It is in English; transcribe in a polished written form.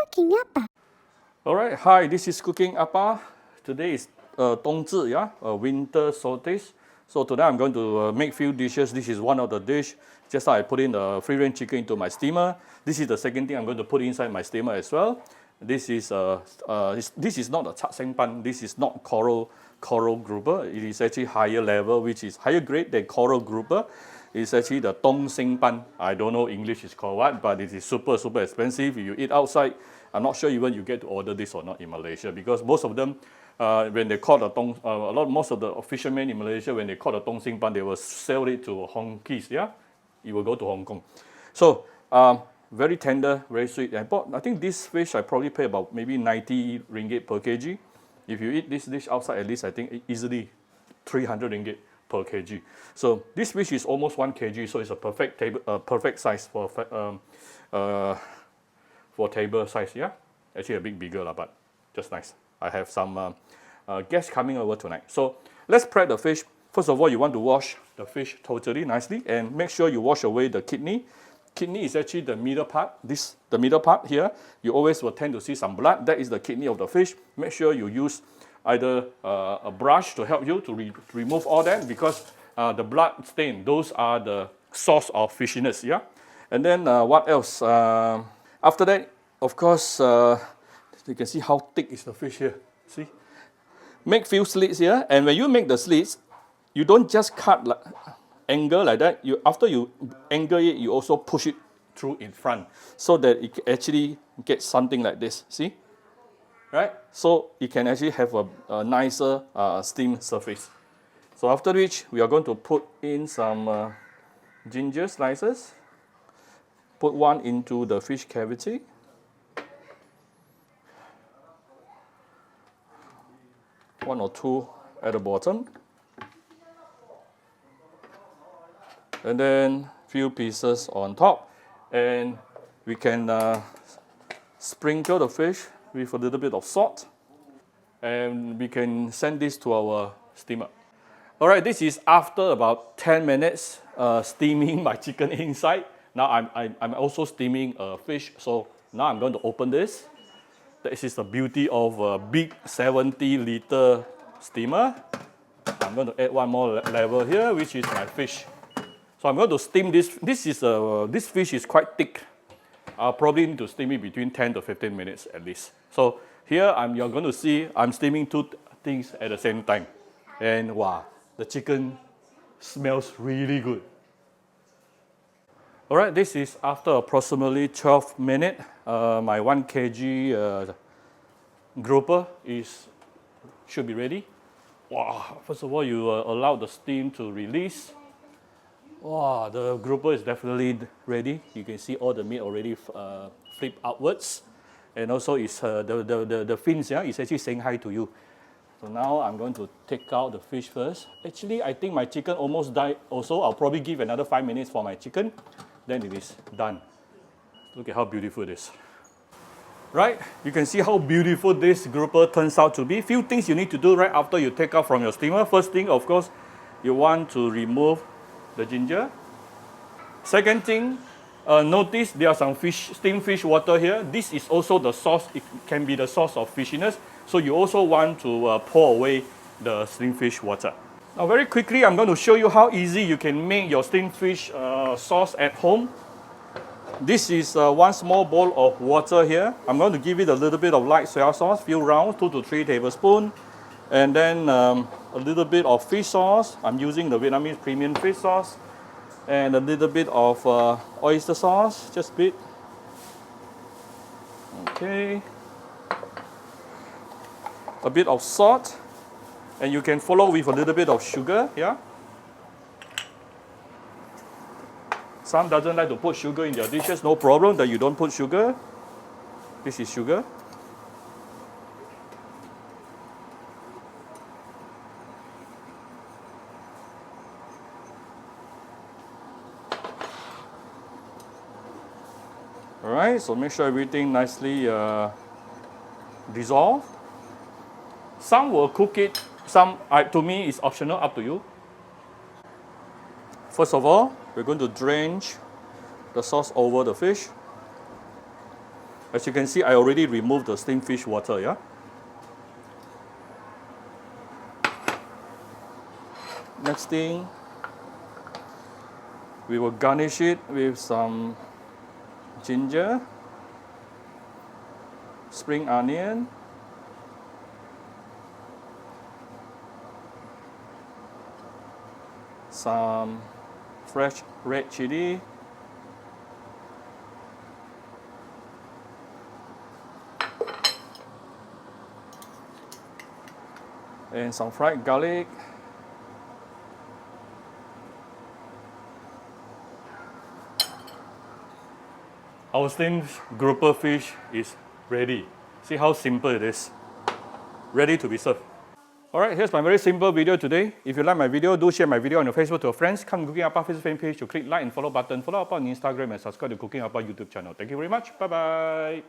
Cooking apa? Alright, hi, this is Cooking Appa. Today is Dongzhi, yeah, winter solstice. So today I'm going to make few dishes. This is one of the dish. Just now I put in the free range chicken into my steamer. This is the second thing I'm going to put inside my steamer as well. This is not a pan. This is not coral grouper. It is actually higher level, which is higher grade than coral grouper. It's actually the Dong Pan. I don't know English is called what, but it is super expensive. If you eat outside, I'm not sure even you get to order this or not in Malaysia, because most of them, when they call the most of the fishermen in Malaysia, when they call the Dong Pan, they will sell it to Hongkies, yeah? It will go to Hong Kong. So, very tender, very sweet. I think this fish I probably pay about maybe 90 ringgit per kg. If you eat this dish outside, at least I think easily 300 ringgit per kg. So this fish is almost 1 kg, so it's a perfect size for table size. Yeah, actually a bit bigger but just nice. I have some guests coming over tonight. So let's prep the fish. First of all, you want to wash the fish totally nicely and make sure you wash away the kidney. Kidney is actually the middle part. The middle part here, you always will tend to see some blood. That is the kidney of the fish. Make sure you use either a brush to help you to remove all that, because the blood stain, those are the source of fishiness, yeah? And then what else? After that, of course, you can see how thick is the fish here, see? Make few slits here, and when you make the slits, you don't just cut like, angle like that. After you angle it, you also push it through in front, so that it actually gets something like this, see? Right? So it can actually have a nicer steam surface. So after which, we are going to put in some ginger slices. Put one into the fish cavity. One or two at the bottom. And then few pieces on top. And we can sprinkle the fish with a little bit of salt, and we can send this to our steamer. All right, this is after about 10 minutes steaming my chicken inside. Now I'm also steaming fish, so now I'm going to open this. This is the beauty of a big 70-liter steamer. I'm going to add one more level here, which is my fish. So I'm going to steam this. This fish is quite thick. I'll probably need to steam it between 10 to 15 minutes at least. So here you're going to see I'm steaming two things at the same time. And wow, the chicken smells really good. All right, this is after approximately 12 minutes. My 1 kg grouper should be ready. Wow, first of all, you allow the steam to release. Wow, the grouper is definitely ready. You can see all the meat already flipped outwards. And also it's, the fins, yeah, is actually saying hi to you. So now I'm going to take out the fish first. Actually, I think my chicken almost died also. I'll probably give another 5 minutes for my chicken. Then it is done. Look at how beautiful it is. Right, you can see how beautiful this grouper turns out to be. Few things you need to do right after you take out from your steamer. First thing, of course, you want to remove the ginger. Second thing, notice there are some steamed fish water here. This is also the source, it can be the source of fishiness. So you also want to pour away the steamed fish water. Now very quickly, I'm going to show you how easy you can make your steamed fish sauce at home. This is one small bowl of water here. I'm going to give it a little bit of light soy sauce, few rounds, 2 to 3 tablespoons. And then a little bit of fish sauce. I'm using the Vietnamese premium fish sauce. And a little bit of oyster sauce, just a bit. Okay. A bit of salt. And you can follow with a little bit of sugar, yeah? Some doesn't like to put sugar in their dishes, no problem that you don't put sugar. This is sugar. Alright, so make sure everything nicely dissolved. Some will cook it, some, to me, is optional, up to you. First of all, we're going to drench the sauce over the fish. As you can see, I already removed the steamed fish water, yeah? Next thing, we will garnish it with some ginger, spring onion, some fresh red chili, and some fried garlic. Our steamed grouper fish is ready. See how simple it is. Ready to be served. Alright, here's my very simple video today. If you like my video, do share my video on your Facebook to your friends. Come Cooking Appa Facebook fan page to click like and follow button. Follow up on Instagram and subscribe to Cooking Appa YouTube channel. Thank you very much. Bye bye.